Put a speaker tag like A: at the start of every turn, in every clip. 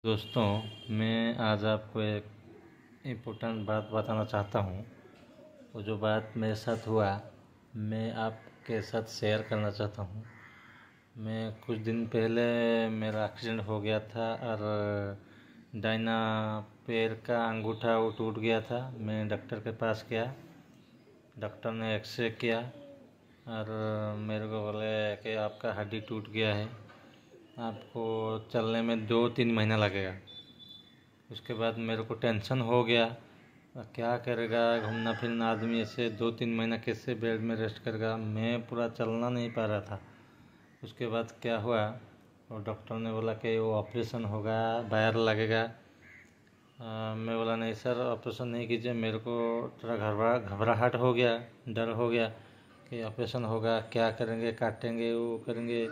A: दोस्तों, मैं आज आपको एक इम्पोर्टेंट बात बताना चाहता हूँ। वो जो बात मेरे साथ हुआ, मैं आपके साथ शेयर करना चाहता हूँ। मैं कुछ दिन पहले मेरा एक्सीडेंट हो गया था और दाहिना पैर का अंगूठा वो टूट गया था। मैं डॉक्टर के पास गया, डॉक्टर ने एक्सरे किया और मेरे को बोले कि आपका हड्डी टूट गया है, आपको चलने में 2-3 महीना लगेगा। उसके बाद मेरे को टेंशन हो गया, क्या करेगा घूमना फिरना आदमी, ऐसे 2-3 महीना कैसे बेड में रेस्ट करेगा। मैं पूरा चलना नहीं पा रहा था। उसके बाद क्या हुआ, और डॉक्टर ने बोला कि वो ऑपरेशन होगा, वायर लगेगा। मैं बोला नहीं सर, ऑपरेशन नहीं कीजिए। मेरे को थोड़ा घबराहट हो गया, डर हो गया कि ऑपरेशन होगा, क्या करेंगे, काटेंगे, वो करेंगे।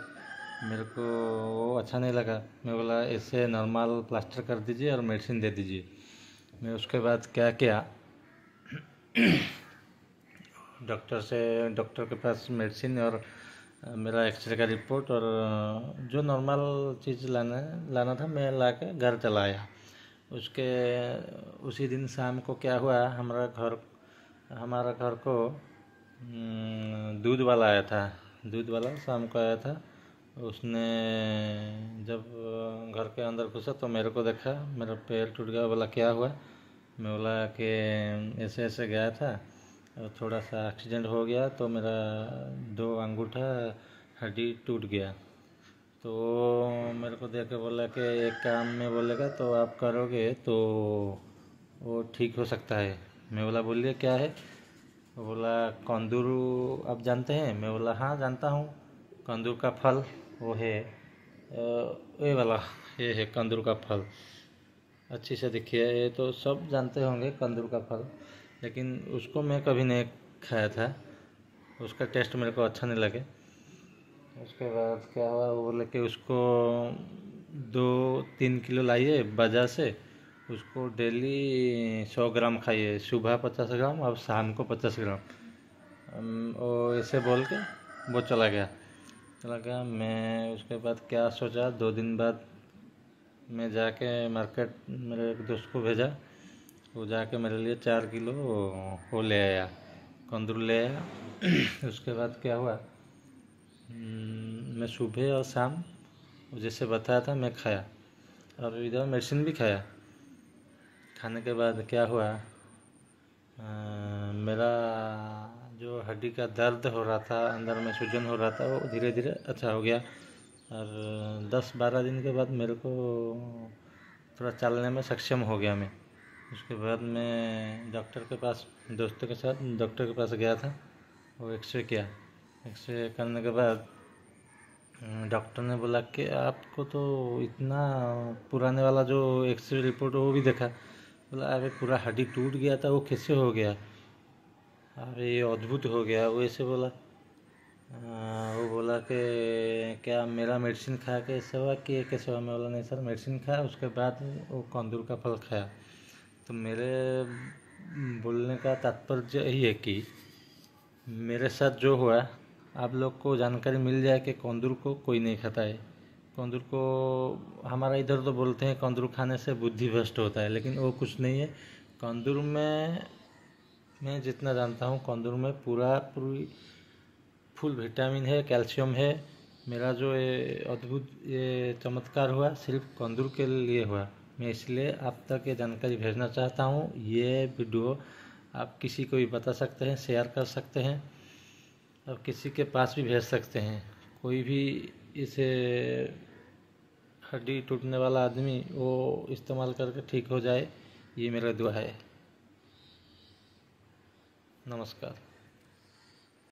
A: मेरे को वो अच्छा नहीं लगा। मैं बोला ऐसे नॉर्मल प्लास्टर कर दीजिए और मेडिसिन दे दीजिए। मैं उसके बाद क्या किया, डॉक्टर के पास मेडिसिन और मेरा एक्सरे का रिपोर्ट और जो नॉर्मल चीज़ लाना था मैं ला के घर चला आया। उसी दिन शाम को क्या हुआ, हमारा घर को दूध वाला आया था। दूध वाला शाम को आया था। उसने जब घर के अंदर घुसा तो मेरे को देखा, मेरा पैर टूट गया। बोला क्या हुआ, मैं बोला कि ऐसे ऐसे गया था और थोड़ा सा एक्सीडेंट हो गया तो मेरा 2 अंगूठा हड्डी टूट गया। तो मेरे को देख के बोला कि एक काम में बोलेगा तो आप करोगे तो वो ठीक हो सकता है। मैं बोला बोलिए क्या है। वो बोला कंदूरू आप जानते हैं। मैं बोला हाँ जानता हूँ, कंदूर का फल वो है, ये वाला, ये है कंदूर का फल। अच्छी से देखिए, ये तो सब जानते होंगे कंदूर का फल, लेकिन उसको मैं कभी नहीं खाया था। उसका टेस्ट मेरे को अच्छा नहीं लगे। उसके बाद क्या हुआ, वो बोले कि उसको 2-3 किलो लाइए बाजार से, उसको डेली 100 ग्राम खाइए, सुबह 50 ग्राम और शाम को 50 ग्राम। वो ऐसे बोल के वो चला गया। मैं उसके बाद क्या सोचा, 2 दिन बाद मैं जाके मार्केट मेरे एक दोस्त को भेजा, वो जाके मेरे लिए 4 किलो वो ले आया, कंदूर ले आया। उसके बाद क्या हुआ, मैं सुबह और शाम जैसे बताया था मैं खाया और इधर मेडिसिन भी खाया। खाने के बाद क्या हुआ, मेरा जो हड्डी का दर्द हो रहा था, अंदर में सूजन हो रहा था, वो धीरे धीरे अच्छा हो गया। और 10-12 दिन के बाद मेरे को थोड़ा चलने में सक्षम हो गया मैं। उसके बाद मैं डॉक्टर के पास, दोस्तों के साथ डॉक्टर के पास गया था। वो एक्सरे किया। एक्सरे करने के बाद डॉक्टर ने बोला कि आपको तो इतना पुराने वाला जो एक्सरे रिपोर्ट वो भी देखा। बोला अरे पूरा हड्डी टूट गया था, वो कैसे हो गया, अरे ये अद्भुत हो गया, वो ऐसे बोला। वो बोला कि क्या मेरा मेडिसिन खा के ऐसा हुआ कि कैसे हुआ। मैं बोला नहीं सर, मेडिसिन खाया उसके बाद वो कंदूर का फल खाया। तो मेरे बोलने का तात्पर्य यही है कि मेरे साथ जो हुआ, आप लोग को जानकारी मिल जाए कि कंदूर को कोई नहीं खाता है। कंदूर को हमारा इधर तो बोलते हैं कंदूर खाने से बुद्धि भ्रष्ट होता है, लेकिन वो कुछ नहीं है। कंदूर में मैं जितना जानता हूँ, कंदूर में पूरी फुल विटामिन है, कैल्शियम है। मेरा जो ये अद्भुत ये चमत्कार हुआ सिर्फ कंदूर के लिए हुआ। मैं इसलिए आप तक ये जानकारी भेजना चाहता हूँ। ये वीडियो आप किसी को भी बता सकते हैं, शेयर कर सकते हैं और किसी के पास भी भेज सकते हैं। कोई भी इसे हड्डी टूटने वाला आदमी वो इस्तेमाल करके ठीक हो जाए, ये मेरा दुआ है। नमस्कार।